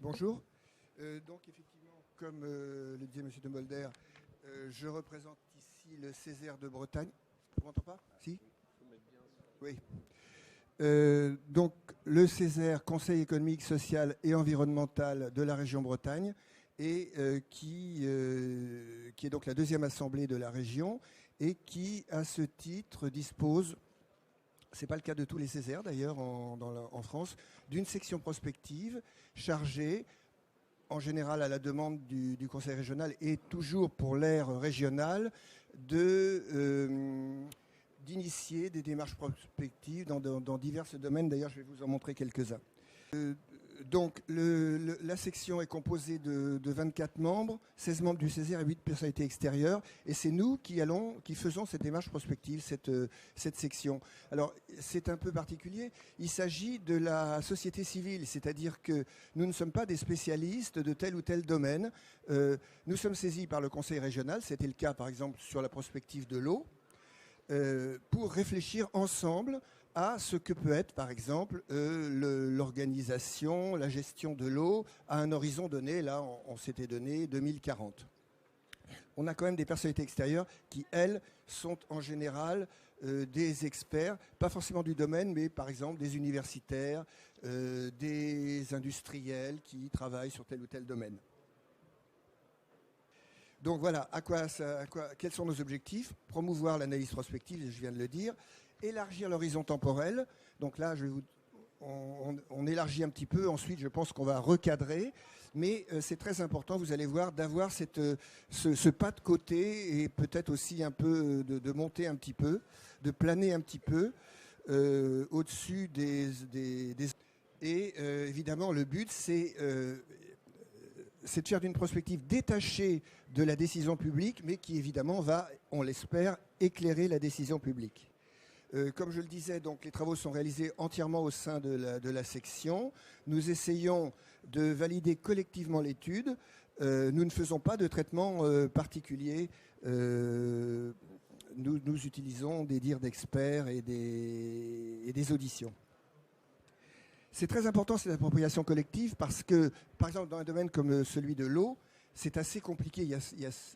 Bonjour. Donc effectivement, comme le disait M. de Molder, je représente ici le Césaire de Bretagne. Tu m'entends pas? Si? Oui. Donc le Césaire, Conseil économique, social et environnemental de la région Bretagne, et qui est donc la deuxième assemblée de la région, et qui, à ce titre, dispose, ce n'est pas le cas de tous les Césaires d'ailleurs en France, d'une section prospective chargée, en général à la demande du Conseil régional et toujours pour l'aire régionale, d'initier des démarches prospectives dans divers domaines. D'ailleurs, je vais vous en montrer quelques-uns. Donc, la section est composée de 24 membres, 16 membres du Césaire et 8 personnalités extérieures. Et c'est nous qui faisons cette démarche prospective, cette section. Alors, c'est un peu particulier. Il s'agit de la société civile, c'est-à-dire que nous ne sommes pas des spécialistes de tel ou tel domaine. Nous sommes saisis par le Conseil régional, c'était le cas par exemple sur la prospective de l'eau, pour réfléchir ensemble à ce que peut être, par exemple, l'organisation, la gestion de l'eau à un horizon donné. Là, on s'était donné 2040. On a quand même des personnalités extérieures qui, elles, sont en général des experts, pas forcément du domaine, mais par exemple des universitaires, des industriels qui travaillent sur tel ou tel domaine. Donc voilà, quels sont nos objectifs? Promouvoir l'analyse prospective, je viens de le dire. Élargir l'horizon temporel. Donc là, on élargit un petit peu. Ensuite, je pense qu'on va recadrer. Mais c'est très important, vous allez voir, d'avoir ce pas de côté et peut-être aussi un peu de monter un petit peu, de planer un petit peu au-dessus des... Et évidemment, le but, c'est de faire d'une prospective détachée de la décision publique, mais qui évidemment va, on l'espère, éclairer la décision publique. Comme je le disais, donc, les travaux sont réalisés entièrement au sein de la section. Nous essayons de valider collectivement l'étude. Nous ne faisons pas de traitement particulier. Nous utilisons des dires d'experts et des auditions. C'est très important cette appropriation collective parce que, par exemple, dans un domaine comme celui de l'eau, c'est assez compliqué. Il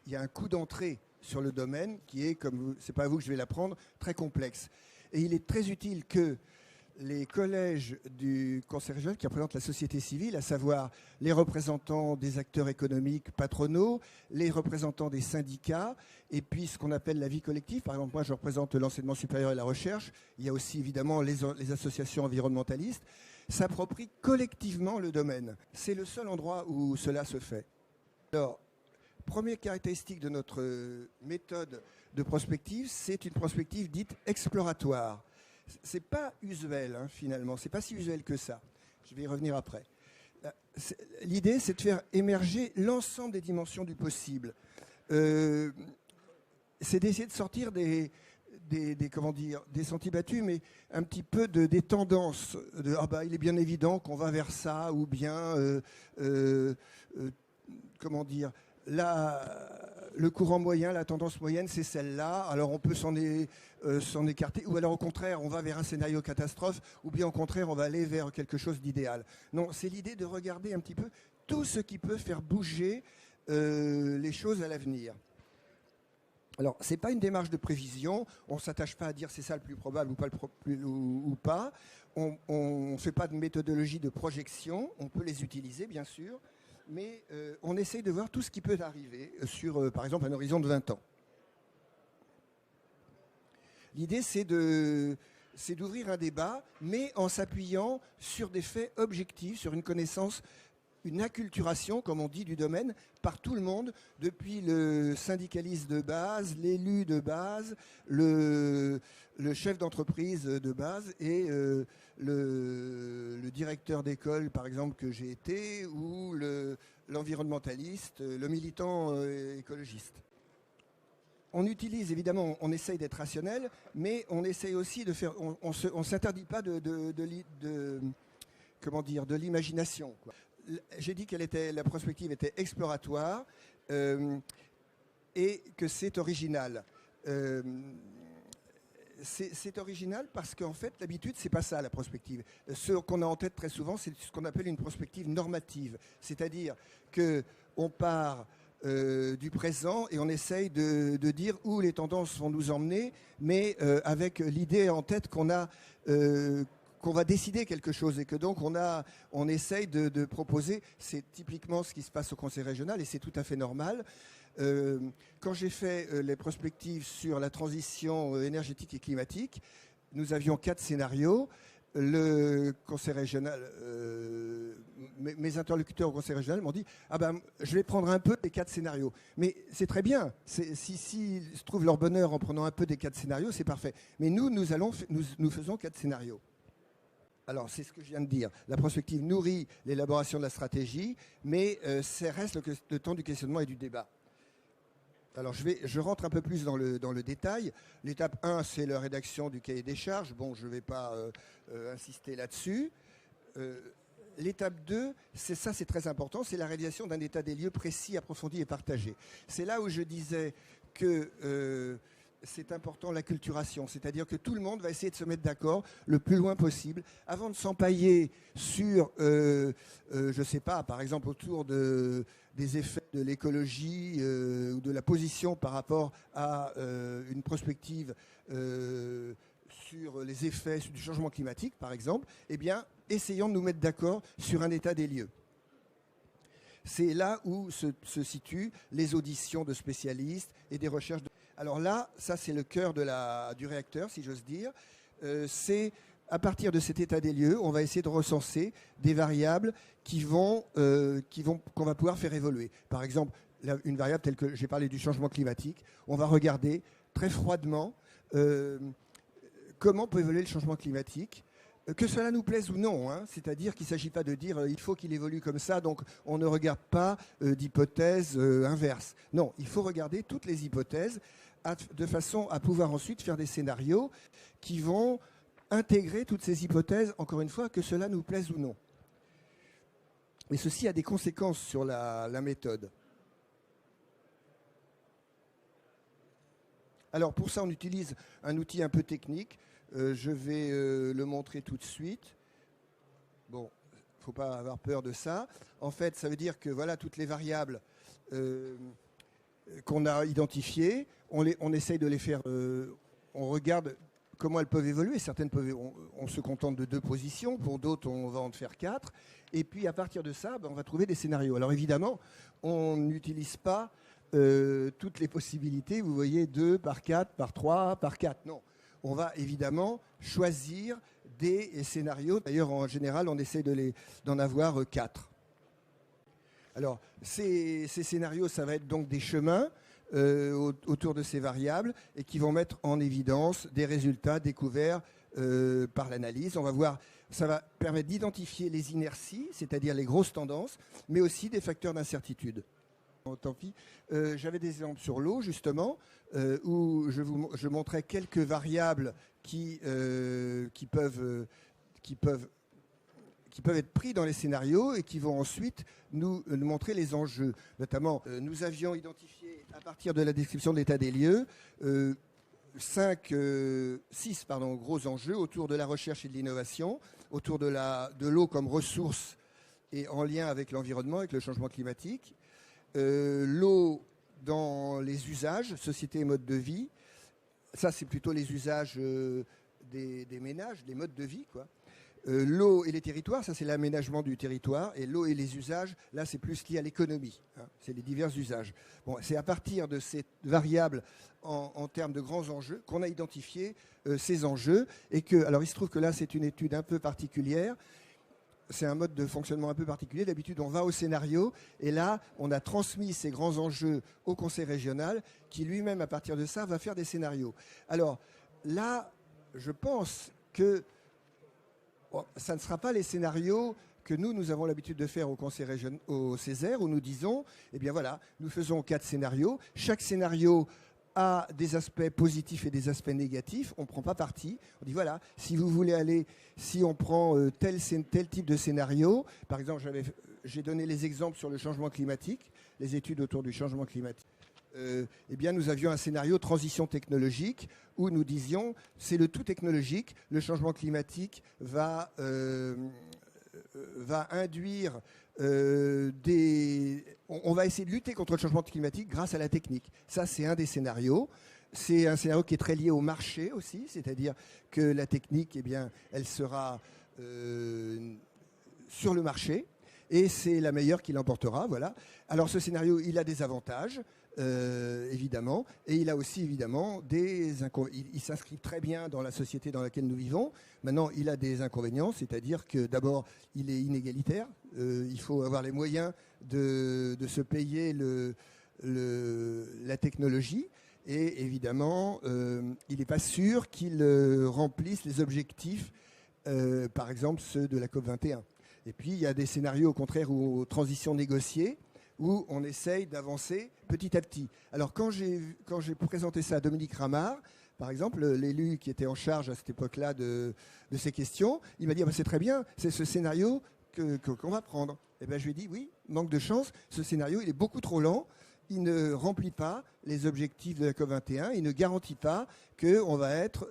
y a un coût d'entrée sur le domaine qui est, comme c'est pas à vous que je vais l'apprendre, très complexe. Et il est très utile que les collèges du Conseil régional qui représentent la société civile, à savoir les représentants des acteurs économiques patronaux, les représentants des syndicats, et puis ce qu'on appelle la vie collective. Par exemple, moi, je représente l'enseignement supérieur et la recherche. Il y a aussi, évidemment, les associations environnementalistes, s'approprient collectivement le domaine. C'est le seul endroit où cela se fait. Alors, première caractéristique de notre méthode de prospective, c'est une prospective dite exploratoire. C'est pas usuel, hein, finalement. C'est pas si usuel que ça. Je vais y revenir après. L'idée, c'est de faire émerger l'ensemble des dimensions du possible. C'est d'essayer de sortir des sentiers battus, mais un petit peu des tendances. Il est bien évident qu'on va vers ça, ou bien, le courant moyen, la tendance moyenne, c'est celle-là. Alors on peut s'en écarter, ou alors au contraire, on va vers un scénario catastrophe, ou bien au contraire, on va aller vers quelque chose d'idéal. Non, c'est l'idée de regarder un petit peu tout ce qui peut faire bouger les choses à l'avenir. Alors, ce n'est pas une démarche de prévision, on ne s'attache pas à dire c'est ça le plus probable ou pas. On ne fait pas de méthodologie de projection, on peut les utiliser bien sûr, mais on essaye de voir tout ce qui peut arriver sur, par exemple, un horizon de 20 ans. L'idée, c'est d'ouvrir un débat, mais en s'appuyant sur des faits objectifs, sur une connaissance, une acculturation, comme on dit, du domaine, par tout le monde, depuis le syndicaliste de base, l'élu de base, le chef d'entreprise de base et le directeur d'école, par exemple, que j'ai été, ou l'environnementaliste, le militant écologiste. On utilise, évidemment, on essaye d'être rationnel, mais on essaye aussi de faire... On ne s'interdit pas de l'imagination, quoi. J'ai dit que la prospective était exploratoire et que c'est original. c'est original parce qu'en fait, l'habitude, c'est pas ça, la prospective. Ce qu'on a en tête très souvent, c'est ce qu'on appelle une prospective normative. C'est-à-dire qu'on part du présent et on essaye de dire où les tendances vont nous emmener, mais avec l'idée en tête qu'on va décider quelque chose et que donc on essaye de proposer. C'est typiquement ce qui se passe au Conseil régional et c'est tout à fait normal. Quand j'ai fait les prospectives sur la transition énergétique et climatique, nous avions 4 scénarios. Le Conseil régional, mes interlocuteurs au Conseil régional m'ont dit « Ah ben, je vais prendre un peu des 4 scénarios. » Mais c'est très bien. S'ils trouvent leur bonheur en prenant un peu des 4 scénarios, c'est parfait. Mais nous faisons 4 scénarios. Alors, c'est ce que je viens de dire. La prospective nourrit l'élaboration de la stratégie, mais ça reste le temps du questionnement et du débat. Alors, je rentre un peu plus dans le détail. L'étape 1, c'est la rédaction du cahier des charges. Bon, je ne vais pas insister là-dessus. L'étape 2, c'est très important, c'est la réalisation d'un état des lieux précis, approfondi et partagé. C'est là où je disais que c'est important l'acculturation, c'est-à-dire que tout le monde va essayer de se mettre d'accord le plus loin possible avant de s'empailler sur, je ne sais pas, par exemple autour des effets de l'écologie ou de la position par rapport à une prospective sur les effets du changement climatique, par exemple, eh bien, essayons de nous mettre d'accord sur un état des lieux. C'est là où se situent les auditions de spécialistes et des recherches. Alors là, ça c'est le cœur du réacteur, si j'ose dire. C'est à partir de cet état des lieux, on va essayer de recenser des variables qu'on va pouvoir faire évoluer. Par exemple, une variable telle que j'ai parlé du changement climatique, on va regarder très froidement comment peut évoluer le changement climatique. Que cela nous plaise ou non, hein, c'est-à-dire qu'il ne s'agit pas de dire il faut qu'il évolue comme ça, donc on ne regarde pas d'hypothèse inverse. Non, il faut regarder toutes les hypothèses de façon à pouvoir ensuite faire des scénarios qui vont intégrer toutes ces hypothèses, encore une fois, que cela nous plaise ou non. Mais ceci a des conséquences sur la méthode. Alors pour ça, on utilise un outil un peu technique. Je vais le montrer tout de suite. Bon, il ne faut pas avoir peur de ça. En fait, ça veut dire que voilà toutes les variables qu'on a identifiées, on essaye de les faire, on regarde comment elles peuvent évoluer. Certaines on se contente de 2 positions, pour d'autres on va en faire 4. Et puis à partir de ça, on va trouver des scénarios. Alors évidemment, on n'utilise pas toutes les possibilités. Vous voyez 2 par 4, par 3, par 4. Non. On va évidemment choisir des scénarios. D'ailleurs, en général, on essaie d'en avoir 4. Alors, ces scénarios, ça va être donc des chemins autour de ces variables et qui vont mettre en évidence des résultats découverts par l'analyse. On va voir, ça va permettre d'identifier les inerties, c'est-à-dire les grosses tendances, mais aussi des facteurs d'incertitude. Tant pis. J'avais des exemples sur l'eau, justement, où je montrais quelques variables qui peuvent être pris dans les scénarios et qui vont ensuite nous montrer les enjeux. Notamment, nous avions identifié, à partir de la description de l'état des lieux, 6 gros enjeux autour de la recherche et de l'innovation, autour de l'eau comme ressource et en lien avec l'environnement, avec le changement climatique. L'eau dans les usages, société et mode de vie. Ça, c'est plutôt les usages des ménages, des modes de vie, quoi. L'eau et les territoires, ça c'est l'aménagement du territoire. Et l'eau et les usages, là c'est plus lié à l'économie, hein, c'est les divers usages. Bon, c'est à partir de ces variables en termes de grands enjeux qu'on a identifié ces enjeux. Et que, alors il se trouve que là c'est une étude un peu particulière. C'est un mode de fonctionnement un peu particulier. D'habitude, on va au scénario et là, on a transmis ces grands enjeux au Conseil régional qui lui-même, à partir de ça, va faire des scénarios. Alors là, je pense que ça ne sera pas les scénarios que nous avons l'habitude de faire au Conseil régional, au Césaire, où nous disons, eh bien voilà, nous faisons 4 scénarios. Chaque scénario a des aspects positifs et des aspects négatifs. On ne prend pas parti. On dit voilà, si vous voulez aller, si on prend tel type de scénario, par exemple, j'ai donné les exemples sur le changement climatique, les études autour du changement climatique. eh bien, nous avions un scénario transition technologique où nous disions c'est le tout technologique, le changement climatique va induire on va essayer de lutter contre le changement climatique grâce à la technique. Ça, c'est un des scénarios. C'est un scénario qui est très lié au marché aussi, c'est-à-dire que la technique, eh bien, elle sera sur le marché et c'est la meilleure qui l'emportera. Voilà. Alors ce scénario, il a des avantages, évidemment, et il a aussi évidemment il s'inscrit très bien dans la société dans laquelle nous vivons. Maintenant, il a des inconvénients, c'est-à-dire que d'abord, il est inégalitaire. Il faut avoir les moyens de se payer la technologie. Et évidemment, il n'est pas sûr qu'il remplisse les objectifs, par exemple ceux de la COP21. Et puis, il y a des scénarios, au contraire, aux transitions négociées, où on essaye d'avancer petit à petit. Alors, quand j'ai présenté ça à Dominique Ramard, par exemple, l'élu qui était en charge à cette époque-là de ces questions, il m'a dit c'est très bien, c'est ce scénario qu'on va prendre. Et bien, je lui ai dit oui, manque de chance, ce scénario, il est beaucoup trop lent. Il ne remplit pas les objectifs de la COP21. Il ne garantit pas qu'on va être,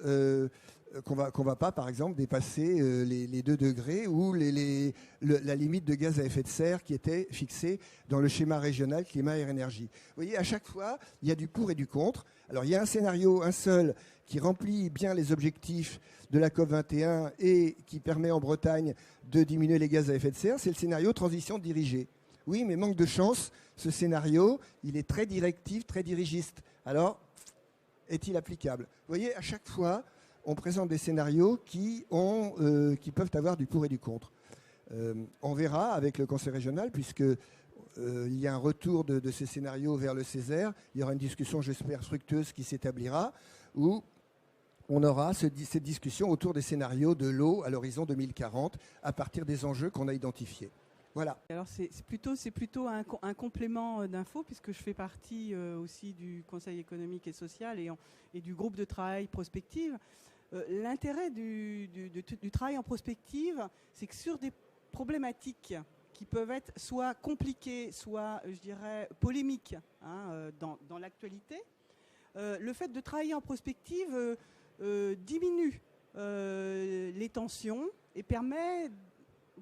qu'on va pas, par exemple, dépasser les 2 degrés ou la limite de gaz à effet de serre qui était fixée dans le schéma régional climat et énergie. Vous voyez, à chaque fois, il y a du pour et du contre. Alors, il y a un scénario, un seul, qui remplit bien les objectifs de la COP21 et qui permet en Bretagne de diminuer les gaz à effet de serre. C'est le scénario transition dirigée. Oui, mais manque de chance, ce scénario, il est très directif, très dirigiste. Alors, est-il applicable? Vous voyez, à chaque fois, on présente des scénarios qui peuvent avoir du pour et du contre. On verra avec le Conseil régional, puisque il y a un retour de ces scénarios vers le Césaire. Il y aura une discussion, j'espère, fructueuse qui s'établira, où on aura cette discussion autour des scénarios de l'eau à l'horizon 2040, à partir des enjeux qu'on a identifiés. Voilà. Alors c'est plutôt un complément d'infos, puisque je fais partie aussi du Conseil économique et social et du groupe de travail prospective. L'intérêt du travail en prospective, c'est que sur des problématiques qui peuvent être soit compliquées, soit, je dirais, polémiques dans l'actualité, le fait de travailler en prospective diminue les tensions et permet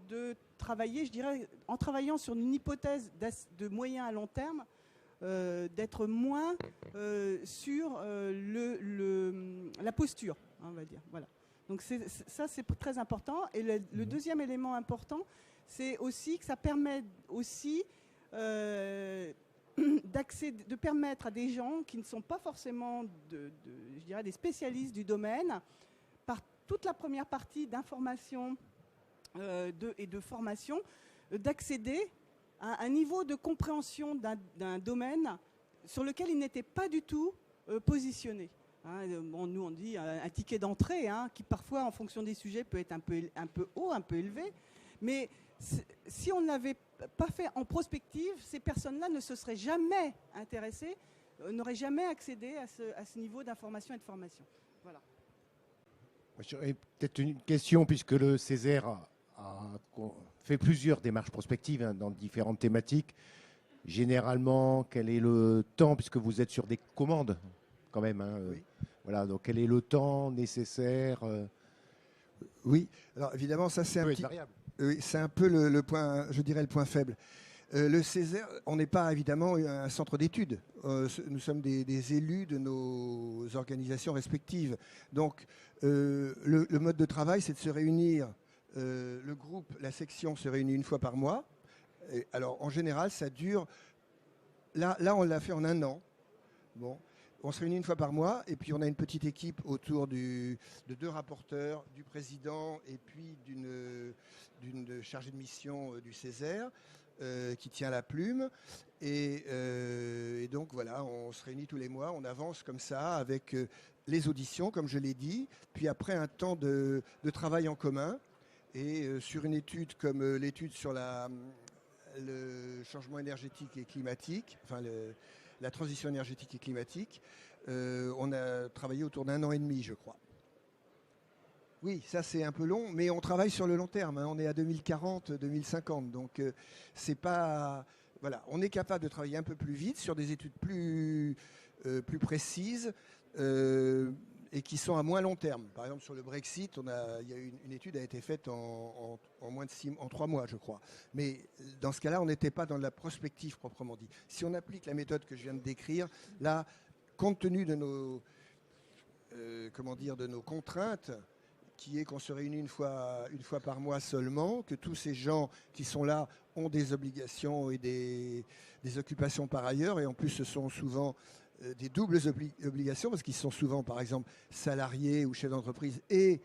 de travailler, je dirais, en travaillant sur une hypothèse de moyen à long terme, d'être moins sur la posture, on va dire. Voilà. Donc ça, c'est très important. Et le deuxième élément important, c'est aussi que ça permet aussi de permettre à des gens qui ne sont pas forcément je dirais, des spécialistes du domaine, par toute la première partie d'information et de formation, d'accéder à un niveau de compréhension d'un domaine sur lequel ils n'étaient pas du tout positionnés. Nous, on dit un ticket d'entrée, qui parfois, en fonction des sujets, peut être un peu haut, un peu élevé. Mais si on ne l'avait pas fait en prospective, ces personnes-là ne se seraient jamais intéressées, n'auraient jamais accédé à ce niveau d'information et de formation. Voilà. J'aurais peut-être une question, puisque le Césaire a fait plusieurs démarches prospectives dans différentes thématiques. Généralement, quel est le temps, puisque vous êtes sur des commandes quand même, oui. Voilà, donc quel est le temps nécessaire Oui, alors évidemment, ça c'est c'est un peu le point, je dirais le point faible. Le Césaire, on n'est pas évidemment un centre d'études. Nous sommes des élus de nos organisations respectives. Donc, le mode de travail, c'est de se réunir. Le groupe, la section se réunit une fois par mois. Et alors, en général, ça dure... Là, on l'a fait en 1 an. Bon. On se réunit une fois par mois et puis on a une petite équipe autour de 2 rapporteurs, du président et puis d'une chargée de mission du Césaire qui tient la plume. Et donc voilà, on se réunit tous les mois, on avance comme ça avec les auditions, comme je l'ai dit, puis après un temps de travail en commun. Et sur une étude comme l'étude sur le changement énergétique et climatique, enfin la transition énergétique et climatique, on a travaillé autour d'1 an et demi, je crois. Oui, ça c'est un peu long, mais on travaille sur le long terme. On est à 2040, 2050, donc c'est pas Voilà, on est capable de travailler un peu plus vite sur des études plus précises et qui sont à moins long terme. Par exemple, sur le Brexit, il y a une étude a été faite en moins de 3 mois, je crois. Mais dans ce cas-là, on n'était pas dans la prospective proprement dit. Si on applique la méthode que je viens de décrire, là, compte tenu de nos contraintes, qui est qu'on se réunit une fois par mois seulement, que tous ces gens qui sont là ont des obligations et des occupations par ailleurs, et en plus ce sont souvent des doubles obligations, parce qu'ils sont souvent par exemple salariés ou chefs d'entreprise et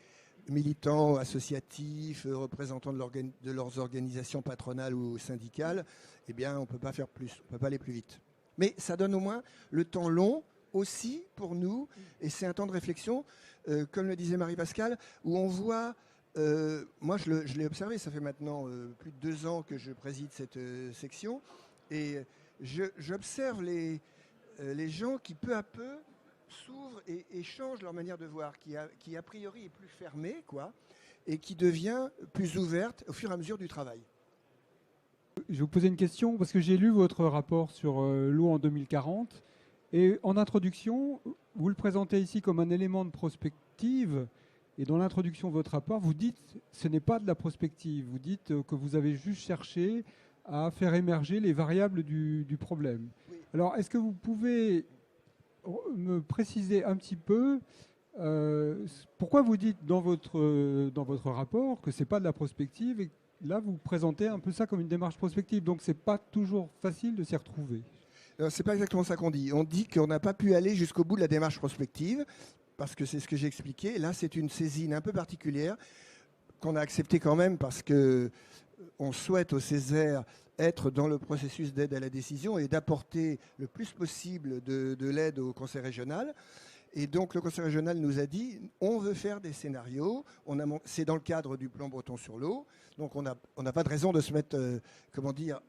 militants associatifs, représentants de leurs organisations patronales ou syndicales, eh bien on ne peut pas faire plus, on ne peut pas aller plus vite. Mais ça donne au moins le temps long aussi pour nous, et c'est un temps de réflexion, comme le disait Marie-Pascale, où on voit, moi je l'ai observé, ça fait maintenant plus de 2 ans que je préside cette section, et j'observe les gens qui peu à peu s'ouvrent et changent leur manière de voir, qui a priori est plus fermée, quoi, et qui devient plus ouverte au fur et à mesure du travail. Je vais vous poser une question, parce que j'ai lu votre rapport sur l'eau en 2040, et en introduction, vous le présentez ici comme un élément de prospective, et dans l'introduction de votre rapport, vous dites que ce n'est pas de la prospective, vous dites que vous avez juste cherché à faire émerger les variables du problème. Oui. Alors, est-ce que vous pouvez me préciser un petit peu pourquoi vous dites dans votre rapport que ce n'est pas de la prospective, et là, vous présentez un peu ça comme une démarche prospective, donc ce n'est pas toujours facile de s'y retrouver. C'est pas exactement ça qu'on dit. On dit qu'on n'a pas pu aller jusqu'au bout de la démarche prospective, parce que c'est ce que j'ai expliqué. Là, c'est une saisine un peu particulière qu'on a acceptée quand même parce qu'on souhaite au Césaire être dans le processus d'aide à la décision et d'apporter le plus possible de l'aide au Conseil régional. Et donc le Conseil régional nous a dit, on veut faire des scénarios, c'est dans le cadre du plan breton sur l'eau, donc on n'a pas de raison de se mettre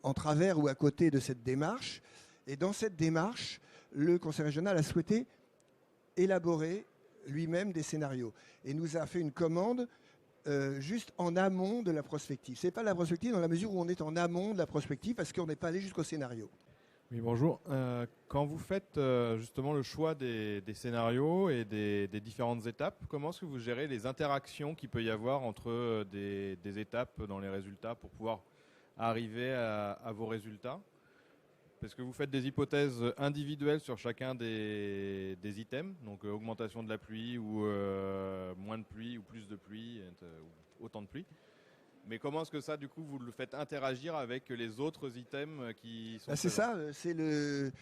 en travers ou à côté de cette démarche. Et dans cette démarche, le Conseil régional a souhaité élaborer lui-même des scénarios et nous a fait une commande juste en amont de la prospective. Ce n'est pas la prospective dans la mesure où on est en amont de la prospective parce qu'on n'est pas allé jusqu'au scénario. Oui, bonjour. Quand vous faites justement le choix des scénarios et des différentes étapes, comment est-ce que vous gérez les interactions qu'il peut y avoir entre des étapes dans les résultats pour pouvoir arriver à vos résultats ? Parce que vous faites des hypothèses individuelles sur chacun des items, donc augmentation de la pluie ou moins de pluie ou plus de pluie, ou autant de pluie. Mais comment est-ce que ça, du coup, vous le faites interagir avec les autres items qui sont... C'est ça, c'est le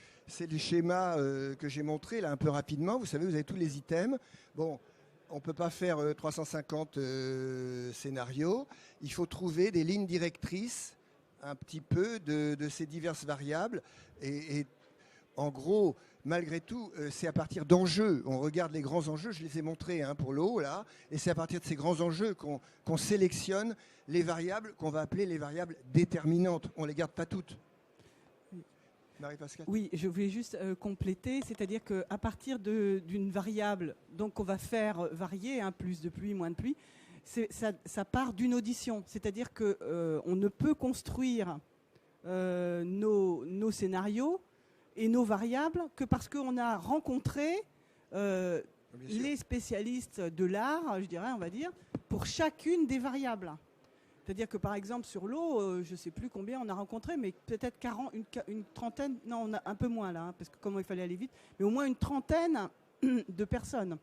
schéma que j'ai montré là un peu rapidement. Vous savez, vous avez tous les items. Bon, on ne peut pas faire 350 scénarios. Il faut trouver des lignes directrices un petit peu de ces diverses variables. Et en gros, malgré tout, c'est à partir d'enjeux. On regarde les grands enjeux, je les ai montrés pour l'eau, là. Et c'est à partir de ces grands enjeux qu'on sélectionne les variables qu'on va appeler les variables déterminantes. On ne les garde pas toutes. Marie-Pascale ? Oui, je voulais juste compléter, c'est-à-dire qu'à partir d'une variable, donc on va faire varier, plus de pluie, moins de pluie, ça part d'une audition. C'est-à-dire qu'on ne peut construire nos scénarios et nos variables que parce qu'on a rencontré les spécialistes de l'art, je dirais, on va dire, pour chacune des variables. C'est-à-dire que, par exemple, sur l'eau, je ne sais plus combien on a rencontré, mais peut-être une trentaine, non, on a un peu moins là, parce que comment il fallait aller vite, mais au moins une trentaine de personnes,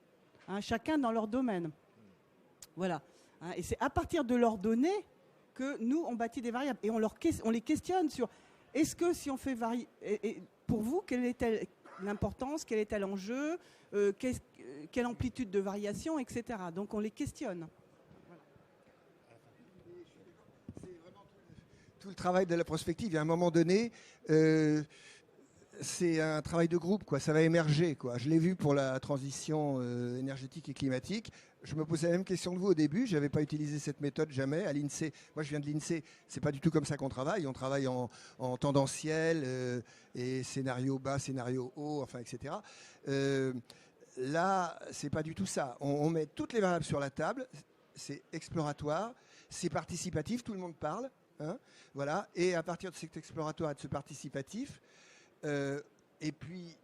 chacun dans leur domaine. Voilà. Et c'est à partir de leurs données que nous, on bâtit des variables. Et on les questionne sur, est-ce que si on fait varier, pour vous, quelle est l'importance, quel est l'enjeu, quelle amplitude de variation, etc. Donc on les questionne. Tout le travail de la prospective, à un moment donné, c'est un travail de groupe, quoi. Ça va émerger, quoi. Je l'ai vu pour la transition énergétique et climatique. Je me posais la même question que vous au début. Je n'avais pas utilisé cette méthode jamais. À l'INSEE, moi je viens de l'INSEE, c'est pas du tout comme ça qu'on travaille. On travaille en tendanciel et scénario bas, scénario haut, enfin, etc. Là, c'est pas du tout ça. On met toutes les variables sur la table. C'est exploratoire, c'est participatif, tout le monde parle. hein, voilà. Et à partir de cet exploratoire et de ce participatif, et puis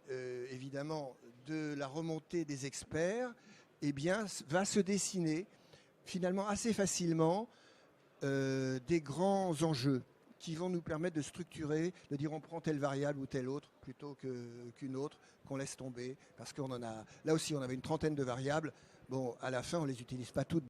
évidemment de la remontée des experts, eh bien, va se dessiner finalement assez facilement des grands enjeux qui vont nous permettre de structurer, de dire on prend telle variable ou telle autre plutôt qu'une autre qu'on laisse tomber, parce qu'on en a, là aussi on avait une trentaine de variables. Bon, à la fin on les utilise pas toutes.